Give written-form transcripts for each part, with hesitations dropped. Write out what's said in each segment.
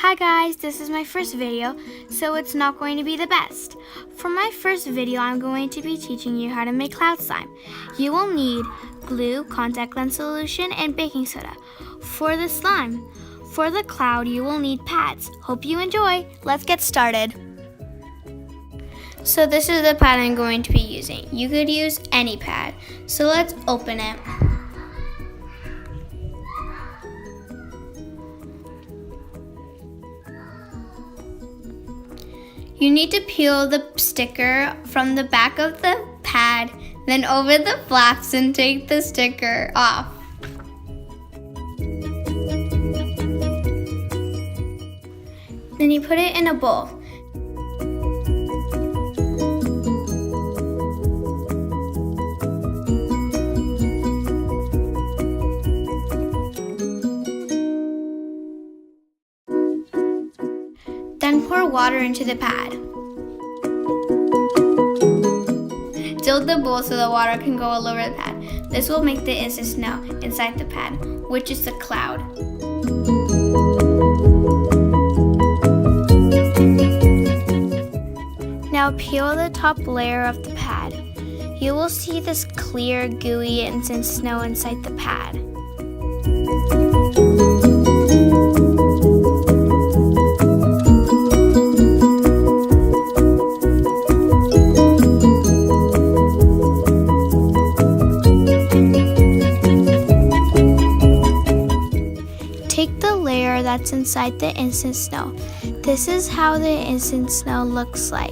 Hi guys, this is my first video, so it's not going to be the best. For my first video, I'm going to be teaching you how to make cloud slime. You will need glue, contact lens solution, and baking soda. For the slime, for the cloud, you will need pads. Hope you enjoy. Let's get started. So this is the pad I'm going to be using. You could use any pad. So let's open it. You need to peel the sticker from the back of the pad, then over the flaps and take the sticker off. Then you put it in a bowl. Then pour water into the pad. Tilt the bowl so the water can go all over the pad. This will make the instant snow inside the pad, which is the cloud. Now peel the top layer of the pad. You will see this clear, gooey instant snow inside the pad. Take the layer that's inside the instant snow. This is how the instant snow looks like.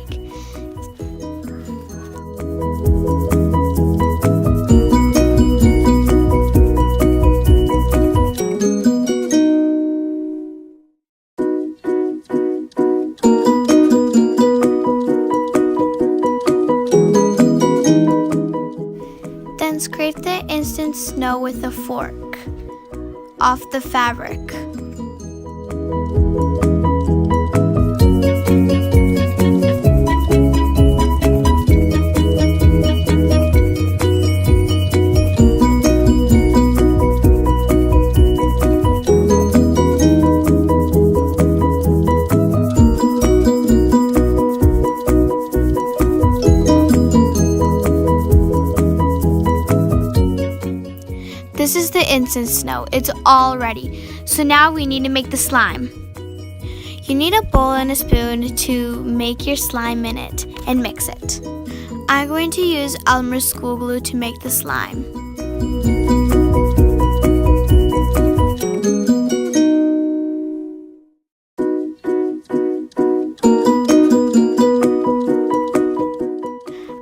Then scrape the instant snow with a fork off the fabric. This is the instant snow. It's all ready. So now we need to make the slime. You need a bowl and a spoon to make your slime in it and mix it. I'm going to use Elmer's school glue to make the slime.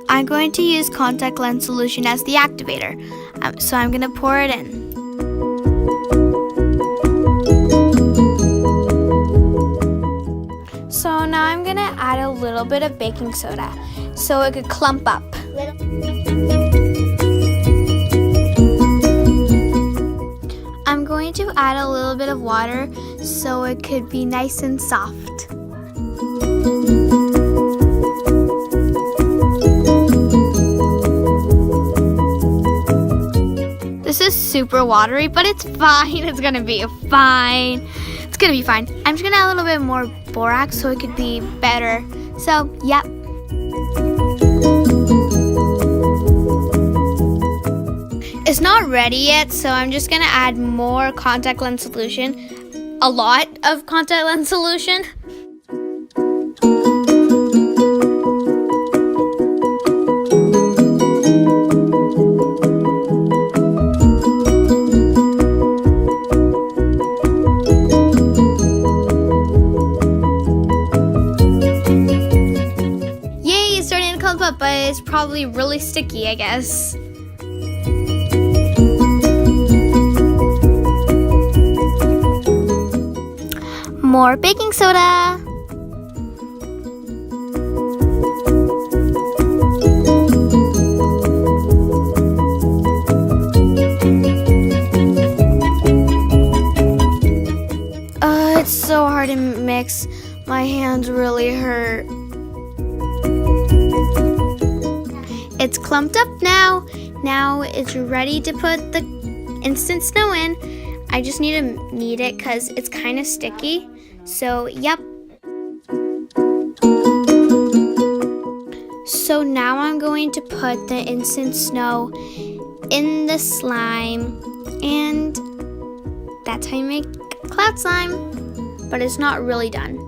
I'm going to use contact lens solution as the activator, so I'm going to pour it in. So now I'm going to add a little bit of baking soda so it could clump up. I'm going to add a little bit of water so it could be nice and soft. This is super watery, but it's fine. It's gonna be fine. It's gonna be fine. I'm just gonna add a little bit more borax so it could be better. So, yep. It's not ready yet, so I'm just gonna add more contact lens solution. A lot of contact lens solution. But it's probably really sticky, I guess. More baking soda. It's so hard to mix. My hands really hurt. It's clumped up now. Now it's ready to put the instant snow in. I just need to knead it because it's kind of sticky. So, yep. So now I'm going to put the instant snow in the slime, and that's how you make cloud slime, but it's not really done.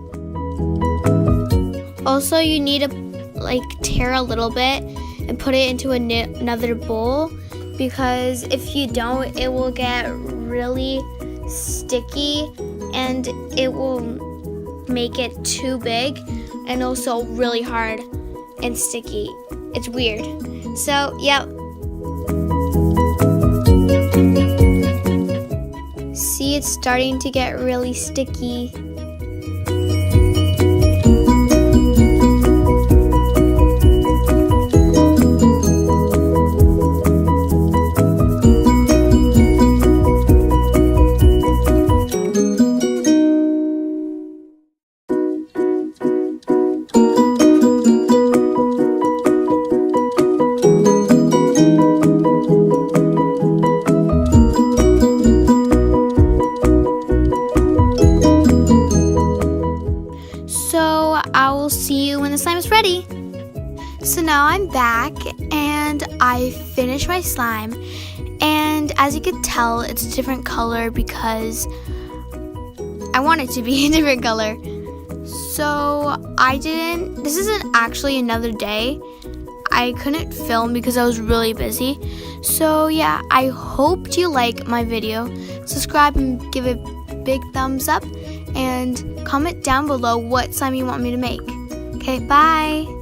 Also, you need to tear a little bit and put it into another bowl, because if you don't, it will get really sticky and it will make it too big and also really hard and sticky. It's weird. So, yep. See, it's starting to get really sticky. So I will see you when the slime is ready. So now I'm back and I finished my slime, and as you can tell, it's a different color because I want it to be a different color. So this isn't actually another day. I couldn't film because I was really busy. So yeah, I hope you like my video. Subscribe and give it a big thumbs up, and comment down below what slime you want me to make. Okay, bye!